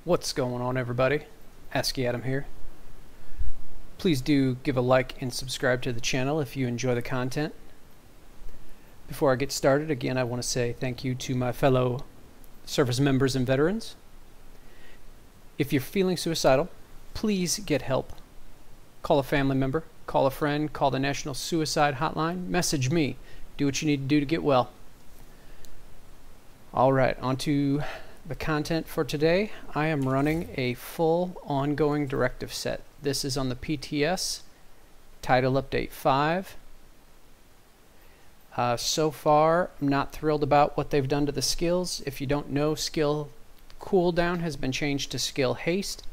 What's going on, everybody? ASCII Adam here. Please do give a like and subscribe to the channel if you enjoy the content. Before I get started, again, I want to say thank you to my fellow service members and veterans. If you're feeling suicidal, please get help. Call a family member, call a friend, call the National Suicide Hotline, message me. Do what you need to do to get well. Alright, on to the content for today. I am running a full ongoing directive set. This is on the PTS, Title Update 5. So far, I'm not thrilled about what they've done to the skills. If you don't know, skill cooldown has been changed to skill haste,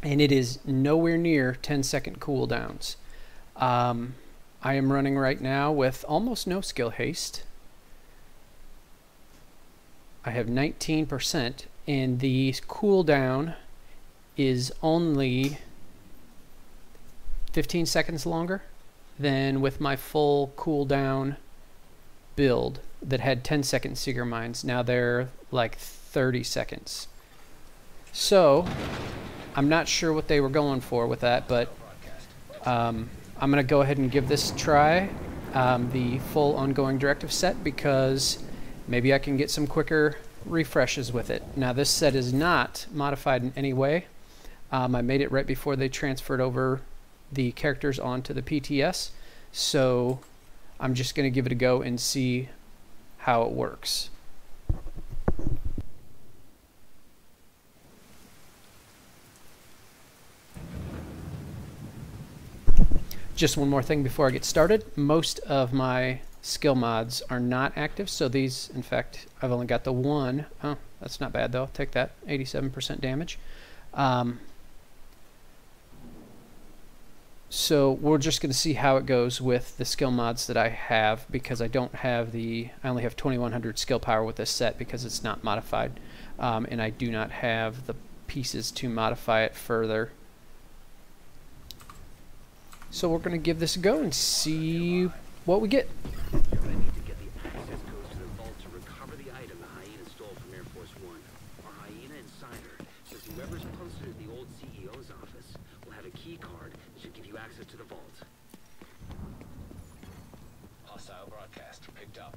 and it is nowhere near 10-second cooldowns. I am running right now with almost no skill haste. I have 19%, and the cooldown is only 15 seconds longer than with my full cooldown build that had 10-second Seeker Mines. Now they're like 30 seconds. So I'm not sure what they were going for with that, but I'm going to go ahead and give this a try, the full ongoing directive set, because maybe I can get some quicker refreshes with it. Now this set is not modified in any way. I made it right before they transferred over the characters onto the PTS, so I'm just going to give it a go and see how it works. Just one more thing before I get started. Most of my skill mods are not active, so these, in fact, I've only got the one. Oh, that's not bad though. I'll take that. 87% damage. So we're just going to see how it goes with the skill mods that I have, because I don't have I only have 2100 skill power with this set because it's not modified, and I do not have the pieces to modify it further. So we're going to give this a go and see what we get. You're going to need to get the access codes to the vault to recover the item the Hyena stole from Air Force One. Our Hyena insider says whoever's posted at the old CEO's office will have a key card that should give you access to the vault. Hostile broadcast picked up.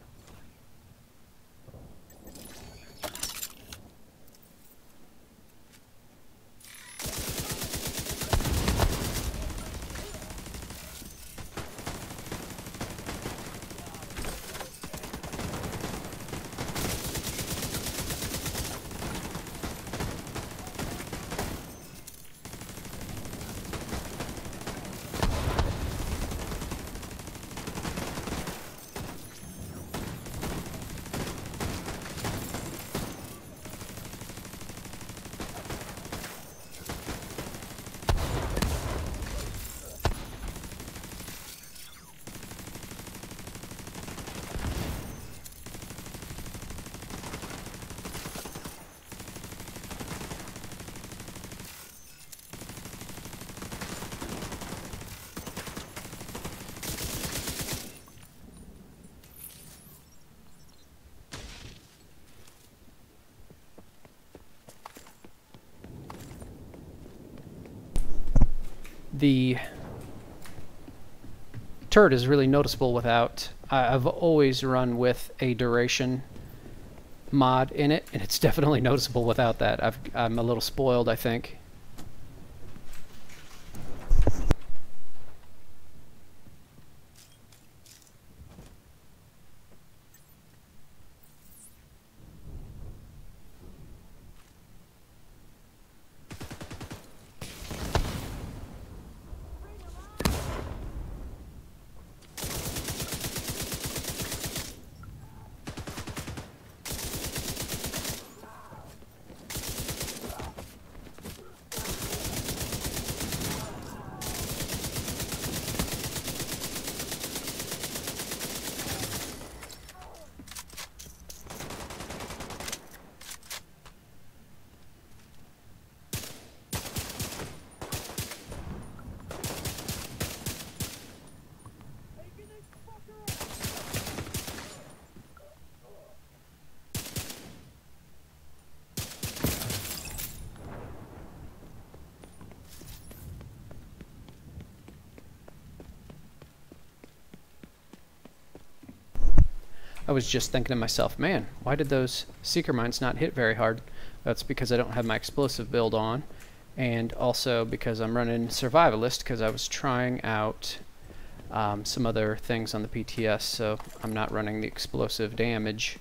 The turret is really noticeable without. I've always run with a duration mod in it, and it's definitely noticeable without that. I'm a little spoiled, I think. was just thinking to myself, man, why did those seeker mines not hit very hard? That's because I don't have my explosive build on, and also because I'm running survivalist because I was trying out some other things on the PTS, so I'm not running the explosive damage.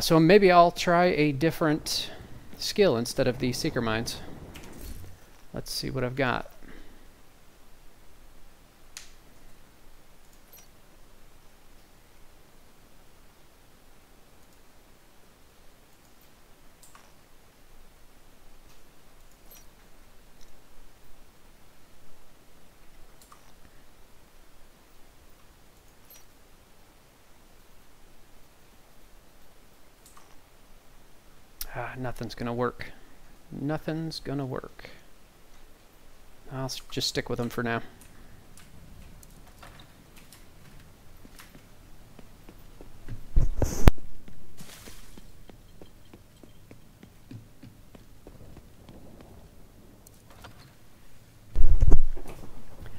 So maybe I'll try a different skill instead of the seeker mines. Let's see what I've got. Nothing's gonna work. Nothing's gonna work. I'll just stick with them for now.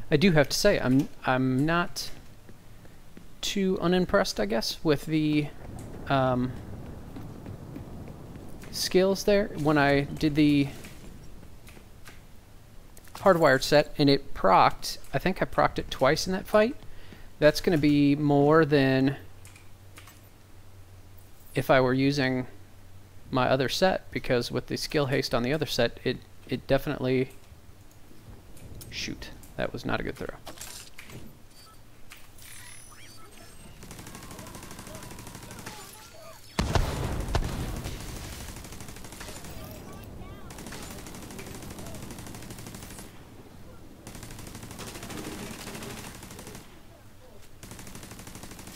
I do have to say, I'm not too unimpressed, I guess, with the skills there. When I did the hardwired set and it procced, I think I procced it twice in that fight. That's going to be more than if I were using my other set, because with the skill haste on the other set, it definitely... Shoot, that was not a good throw.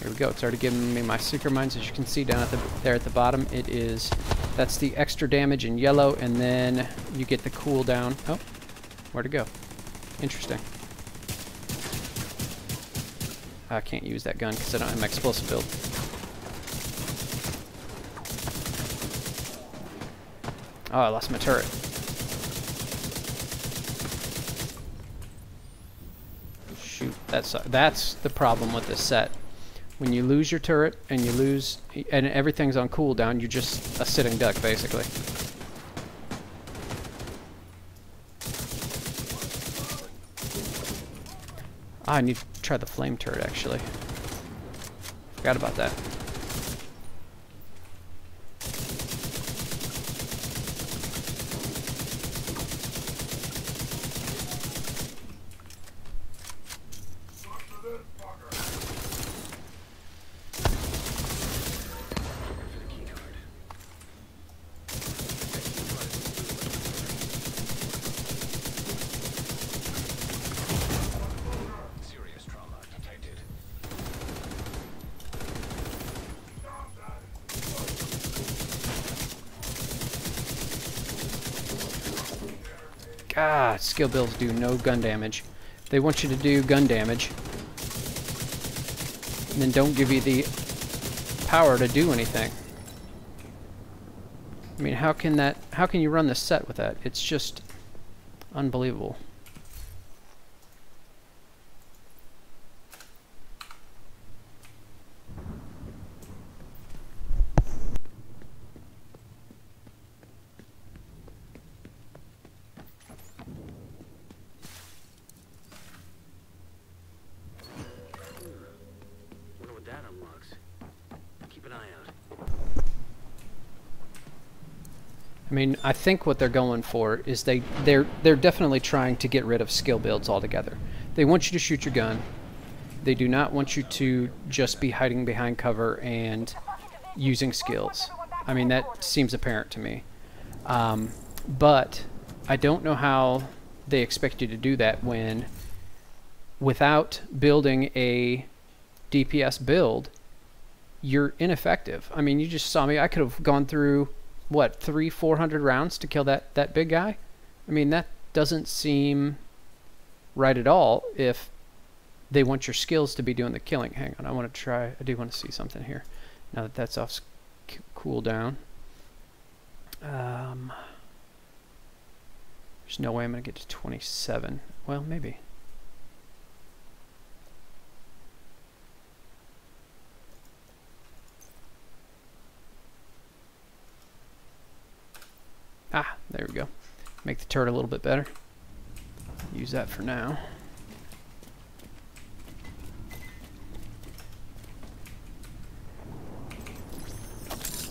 Here we go. It's already giving me my seeker mines, as you can see down at there at the bottom. That's the extra damage in yellow, and then you get the cooldown. Oh, where'd it go? Interesting. I can't use that gun because I don't have my explosive build. Oh, I lost my turret. Shoot, that's the problem with this set. When you lose your turret and and everything's on cooldown, you're just a sitting duck, basically. I need to try the flame turret, actually. Forgot about that. God, skill builds do no gun damage. They want you to do gun damage, and then don't give you the power to do anything. I mean, how can you run this set with that? It's just unbelievable. I mean, I think what they're going for is they're definitely trying to get rid of skill builds altogether. They want you to shoot your gun. They do not want you to just be hiding behind cover and using skills. I mean, that seems apparent to me. But I don't know how they expect you to do that when, without building a DPS build, you're ineffective. I mean, you just saw me. I could have gone through, what, 300-400 rounds to kill that big guy? I mean, that doesn't seem right at all if they want your skills to be doing the killing. Hang on, I do want to see something here. Now that that's off cooldown. There's no way I'm going to get to 27. Well, maybe. Ah, there we go. Make the turret a little bit better. Use that for now.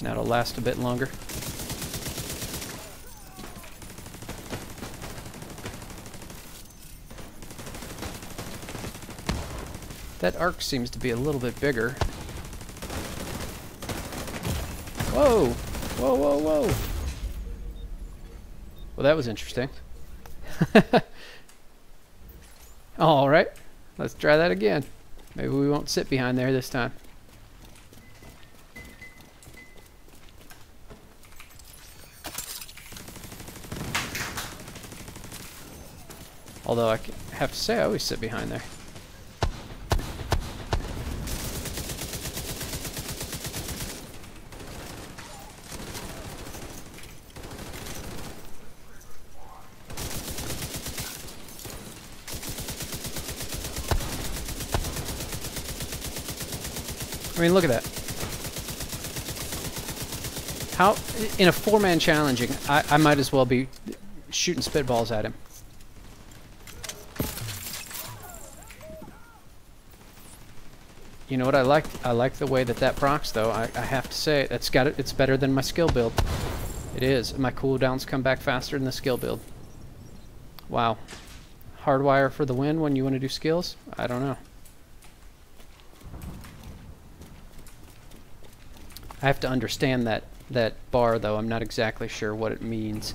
Now it'll last a bit longer. That arc seems to be a little bit bigger. Whoa! Whoa, whoa, whoa! Well, that was interesting. Alright, let's try that again. Maybe we won't sit behind there this time. Although I have to say, I always sit behind there. I mean, look at that. How, in a four-man challenging, I might as well be shooting spitballs at him. You know what I like? I like the way that procs, though. I have to say, it's better than my skill build. It is. My cooldowns come back faster than the skill build. Wow. Hardwire for the win when you want to do skills? I don't know. I have to understand that bar, though. I'm not exactly sure what it means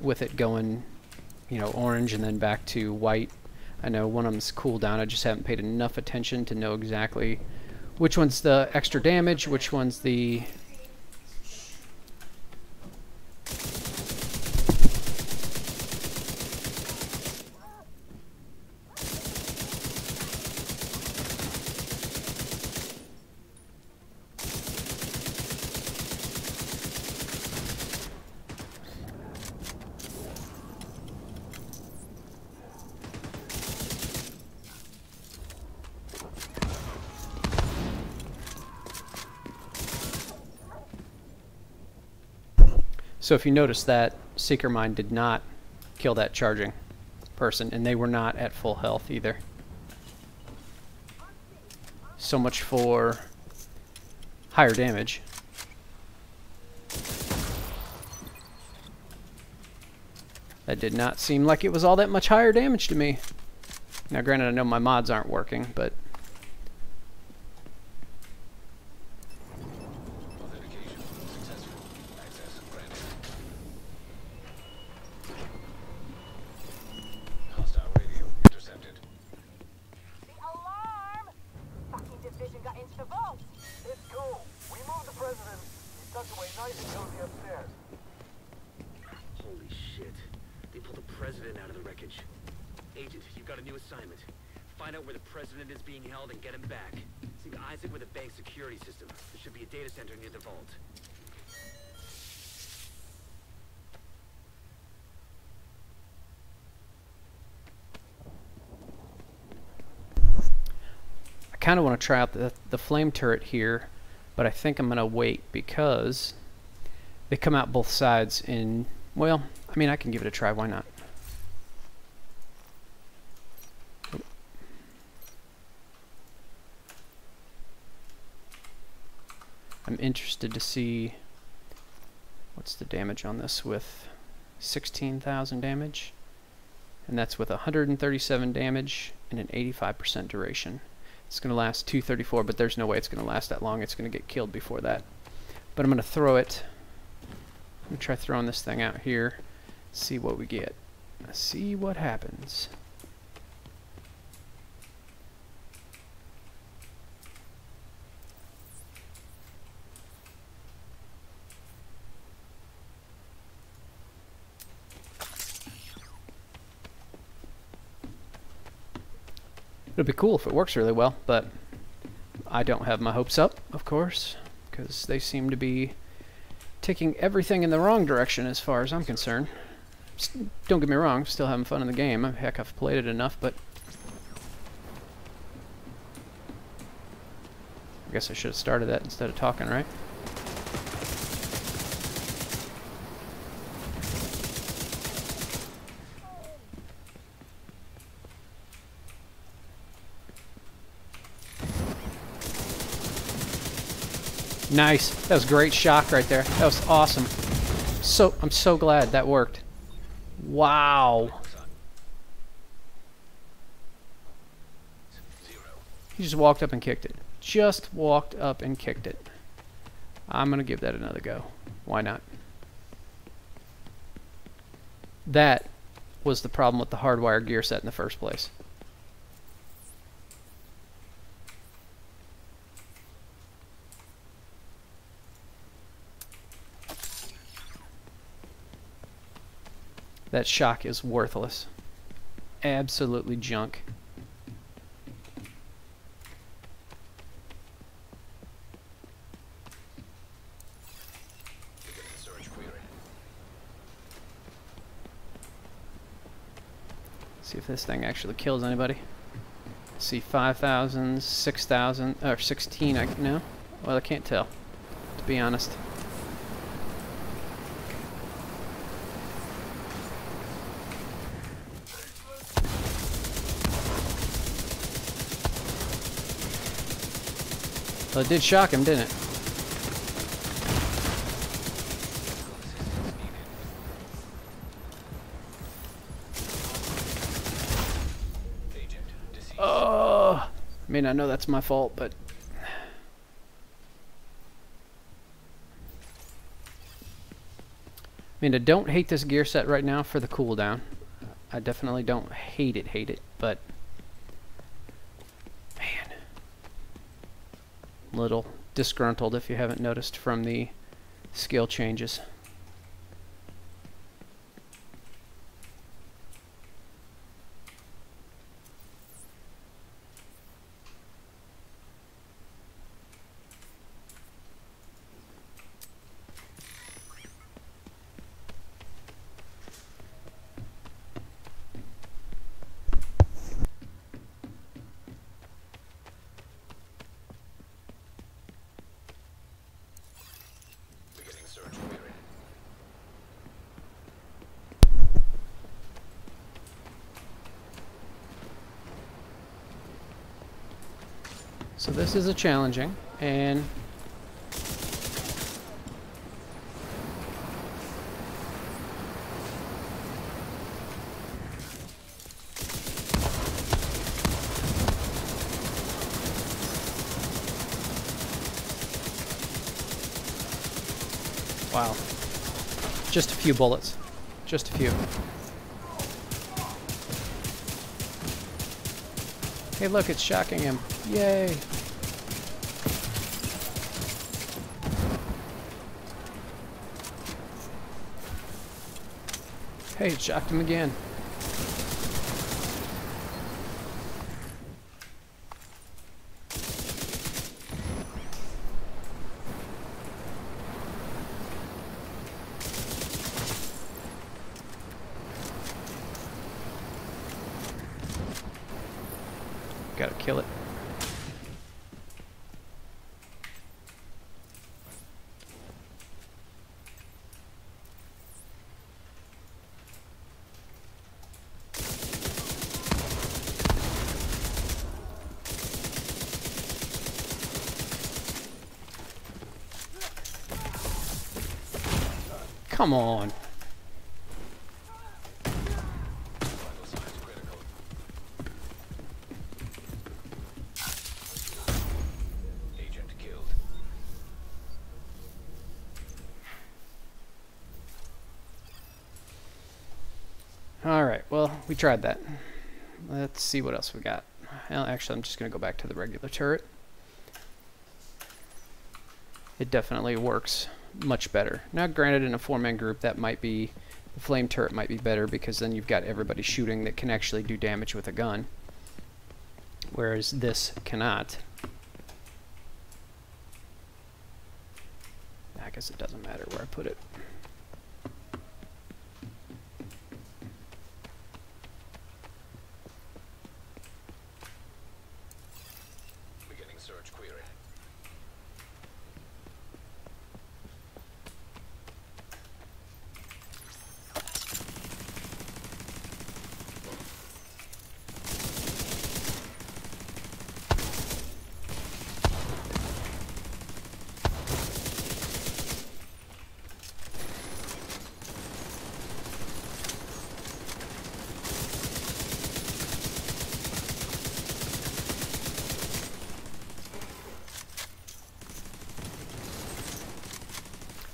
with it going, you know, orange and then back to white. I know one of them's cooldown. I just haven't paid enough attention to know exactly which one's the extra damage, which one's the... So if you notice that Seeker Mine did not kill that charging person, and they were not at full health either. So much for higher damage. That did not seem like it was all that much higher damage to me. Now granted, I know my mods aren't working, but... Holy shit. They pulled the president out of the wreckage. Agent, you've got a new assignment. Find out where the president is being held and get him back. See Isaac with a bank security system. There should be a data center near the vault. I kind of want to try out the flame turret here, but I think I'm going to wait because they come out both sides in, well, I mean, I can give it a try, why not? I'm interested to see what's the damage on this with 16,000 damage, and that's with 137 damage and an 85% duration. It's going to last 234, but there's no way it's going to last that long. It's going to get killed before that. But I'm going to throw it. Let me try throwing this thing out here. See what we get. See what happens. It'll be cool if it works really well, but I don't have my hopes up, of course, because they seem to be taking everything in the wrong direction as far as I'm concerned. Don't get me wrong, I'm still having fun in the game. Heck, I've played it enough, but I guess I should have started that instead of talking, right? Nice. That was great shock right there. That was awesome. I'm so glad that worked. Wow. He just walked up and kicked it. Just walked up and kicked it. I'm going to give that another go. Why not? That was the problem with the Hardwire gear set in the first place. That shock is worthless. Absolutely junk. See if this thing actually kills anybody. See 5,000, 6,000, or 16, no? Well, I can't tell, to be honest. Well, it did shock him, didn't it? Oh, I mean, I know that's my fault, but I mean, I don't hate this gear set right now for the cooldown. I definitely don't hate it, but man, little disgruntled if you haven't noticed from the skill changes. So this is a challenging, and wow, just a few bullets, just a few. Hey, look, it's shocking him. Yay! Hey, it shocked him again. Gotta kill it. Come on. Alright, well, we tried that. Let's see what else we got. Well, actually, I'm just going to go back to the regular turret. It definitely works much better. Now, granted, in a four-man group, that might be, the flame turret might be better because then you've got everybody shooting that can actually do damage with a gun, whereas this cannot. I guess it doesn't matter where I put it. Beginning search query.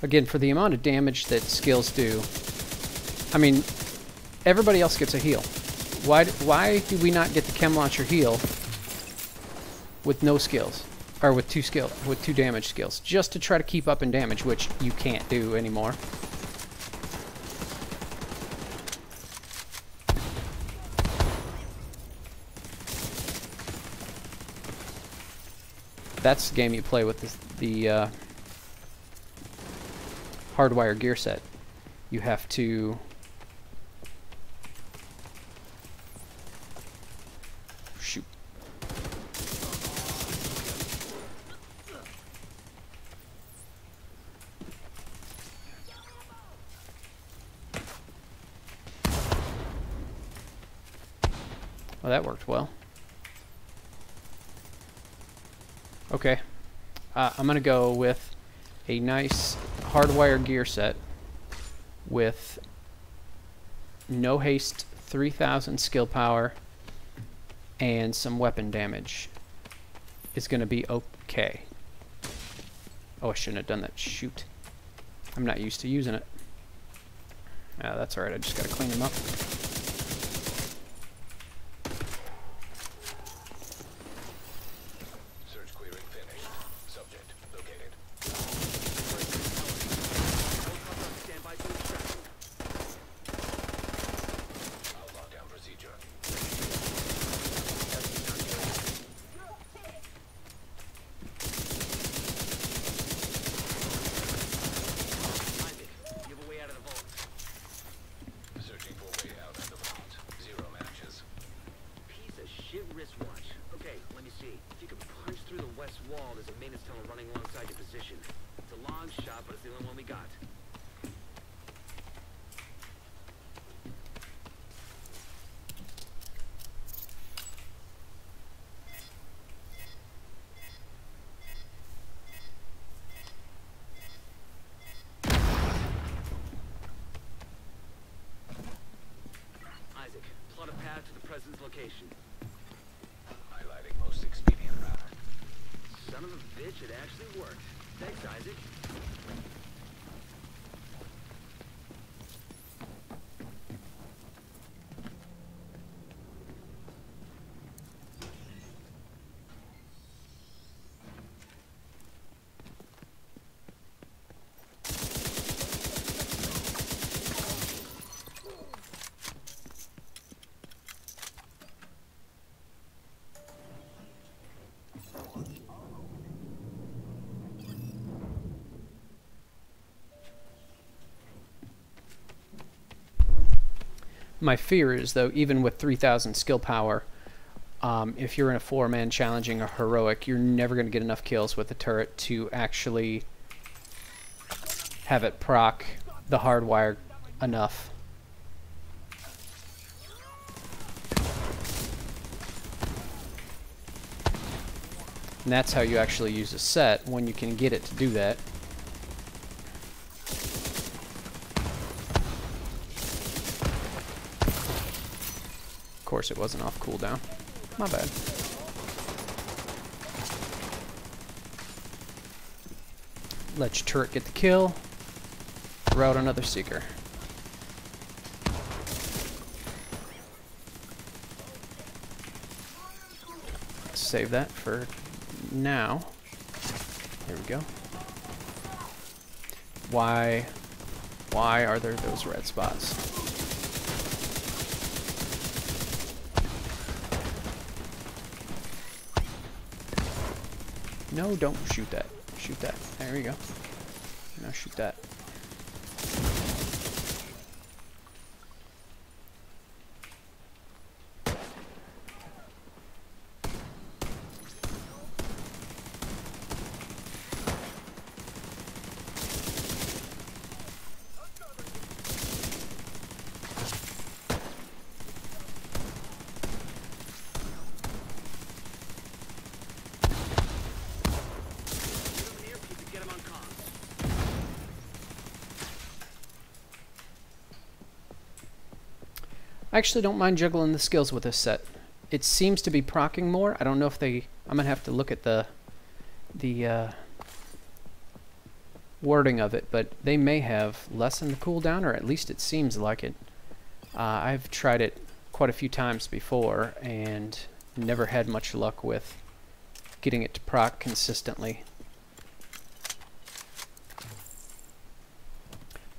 Again, for the amount of damage that skills do, I mean, everybody else gets a heal. Why do we not get the chem launcher heal with no skills? Or with two damage skills, just to try to keep up in damage, which you can't do anymore. That's the game you play with the Hardwire gear set. You have to shoot. Well, that worked well. Okay, I'm gonna go with a nice Hardwire gear set with no haste, 3000 skill power, and some weapon damage. It's gonna be okay. Oh, I shouldn't have done that. Shoot. I'm not used to using it. That's alright, I just gotta clean them up. To the President's location. Highlighting most expedient route. Son of a bitch, it actually worked. Thanks, Isaac. My fear is, though, even with 3000 skill power, if you're in a 4-man challenging a heroic, you're never going to get enough kills with the turret to actually have it proc the Hardwire enough. And that's how you actually use a set, when you can get it to do that. Of course, it wasn't off cooldown. My bad. Let your turret get the kill. Throw out another seeker. Save that for now. There we go. Why are there those red spots? No, don't shoot that. Shoot that. There you go. Now shoot that. I actually don't mind juggling the skills with this set. It seems to be proccing more. I don't know if they... I'm going to have to look at the wording of it, but they may have lessened the cooldown, or at least it seems like it. I've tried it quite a few times before and never had much luck with getting it to proc consistently.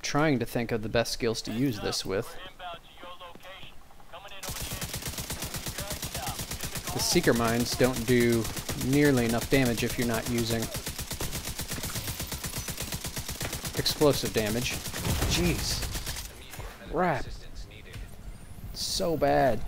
Trying to think of the best skills to use this with. The seeker mines don't do nearly enough damage if you're not using explosive damage. Jeez. Crap. So bad.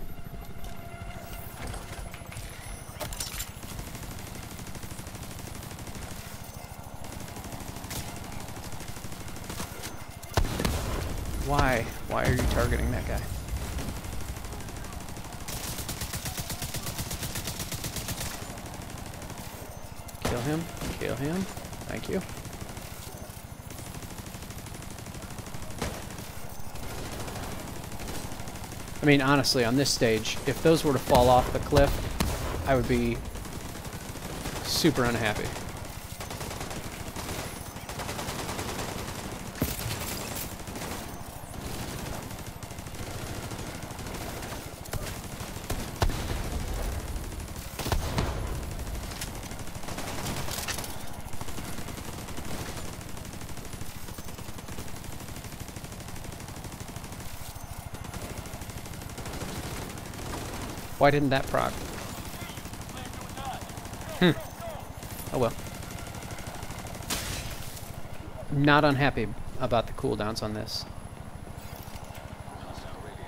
Why? Why are you targeting that guy? Kill him. Kill him. Thank you. I mean, honestly, on this stage, if those were to fall off the cliff, I would be super unhappy. Why didn't that proc? Oh well. Not unhappy about the cooldowns on this.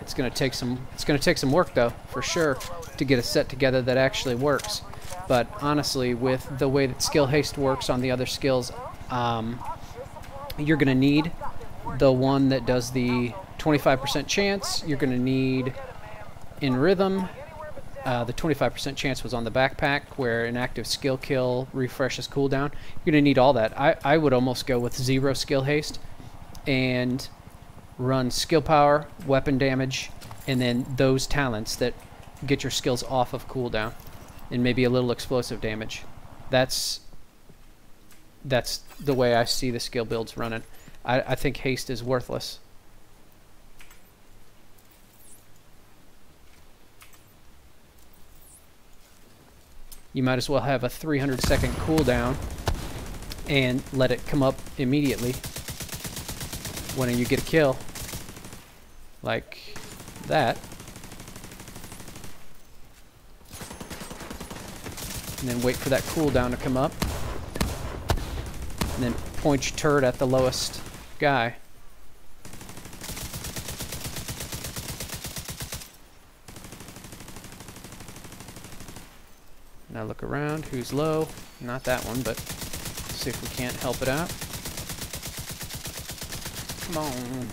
It's gonna take some work though, for sure, to get a set together that actually works. But honestly, with the way that skill haste works on the other skills, you're gonna need the one that does the 25% chance. You're gonna need in rhythm. The 25% chance was on the backpack, where an active skill kill refreshes cooldown. You're going to need all that. I would almost go with 0 skill haste and run skill power, weapon damage, and then those talents that get your skills off of cooldown, and maybe a little explosive damage. That's the way I see the skill builds running. I think haste is worthless. You might as well have a 300-second cooldown and let it come up immediately when you get a kill. Like that. And then wait for that cooldown to come up. And then point your turret at the lowest guy. Now look around, who's low? Not that one, but see if we can't help it out. Come on.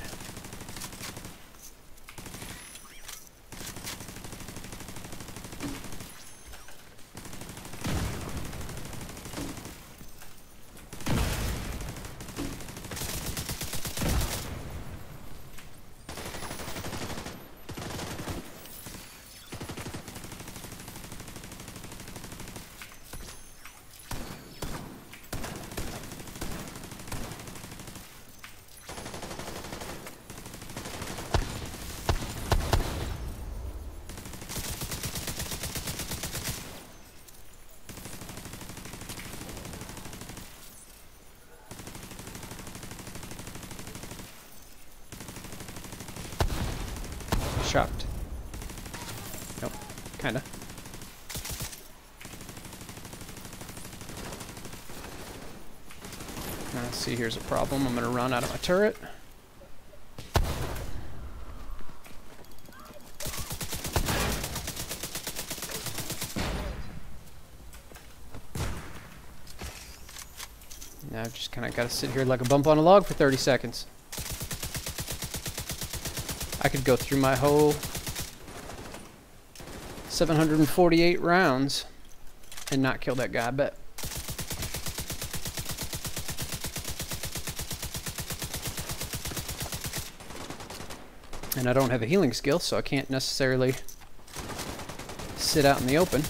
Shocked. Nope. Kinda. Now, see, here's a problem. I'm gonna run out of my turret. Now I've just kinda gotta sit here like a bump on a log for 30 seconds. I could go through my whole 748 rounds and not kill that guy, I bet. And I don't have a healing skill, so I can't necessarily sit out in the open.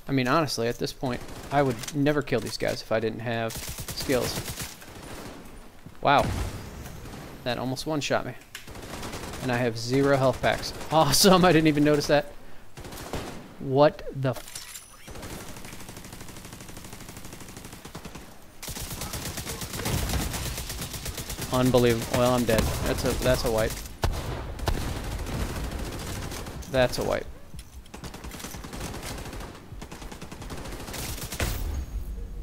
I mean, honestly, at this point, I would never kill these guys if I didn't have skills. Wow. That almost one-shot me. And I have 0 health packs. Awesome, I didn't even notice that. What the f... Unbelievable. Well, I'm dead. That's a wipe. That's a wipe.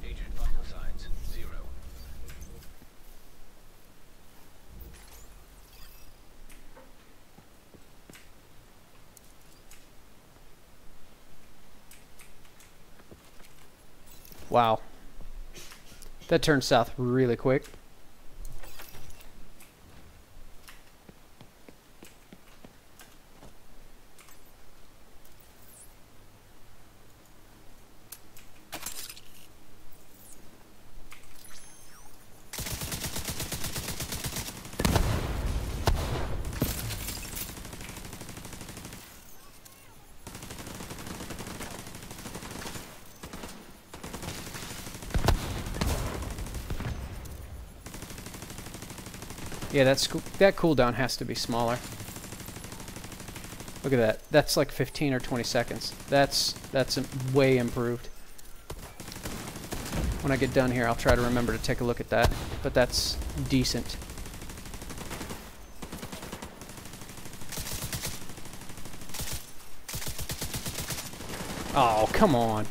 Agent vital signs 0. Wow. That turned south really quick. Yeah, that cooldown has to be smaller. Look at that. That's like 15 or 20 seconds. That's way improved. When I get done here, I'll try to remember to take a look at that. But that's decent. Oh, come on.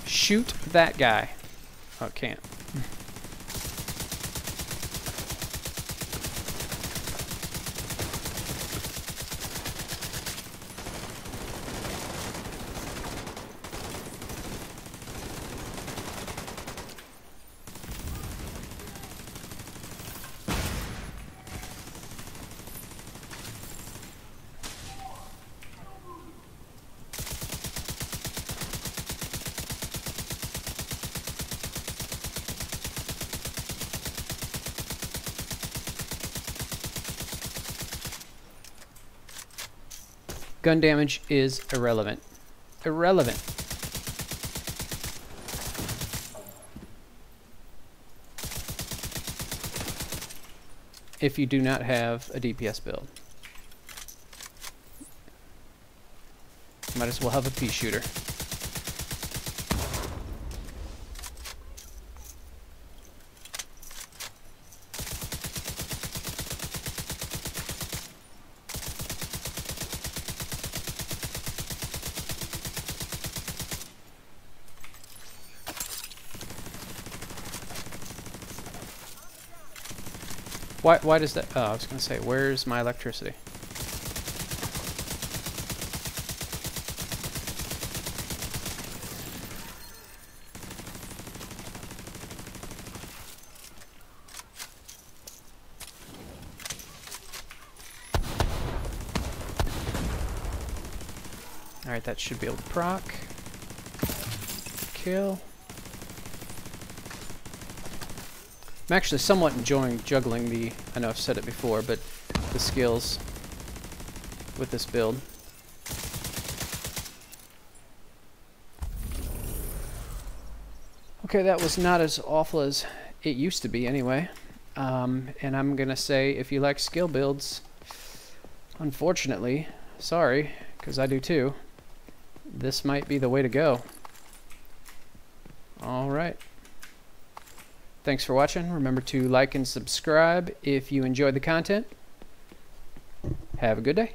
Shoot that guy. Oh, can't. Gun damage is irrelevant. Irrelevant. If you do not have a DPS build. Might as well have a pea shooter. Why does that... Oh, I was going to say, where's my electricity? Alright, that should be able to proc. Kill. I'm actually somewhat enjoying juggling the, I know I've said it before, but the skills with this build. Okay, that was not as awful as it used to be anyway. And I'm gonna say, if you like skill builds, unfortunately, sorry, because I do too, this might be the way to go. Alright. Thanks for watching. Remember to like and subscribe if you enjoyed the content. Have a good day.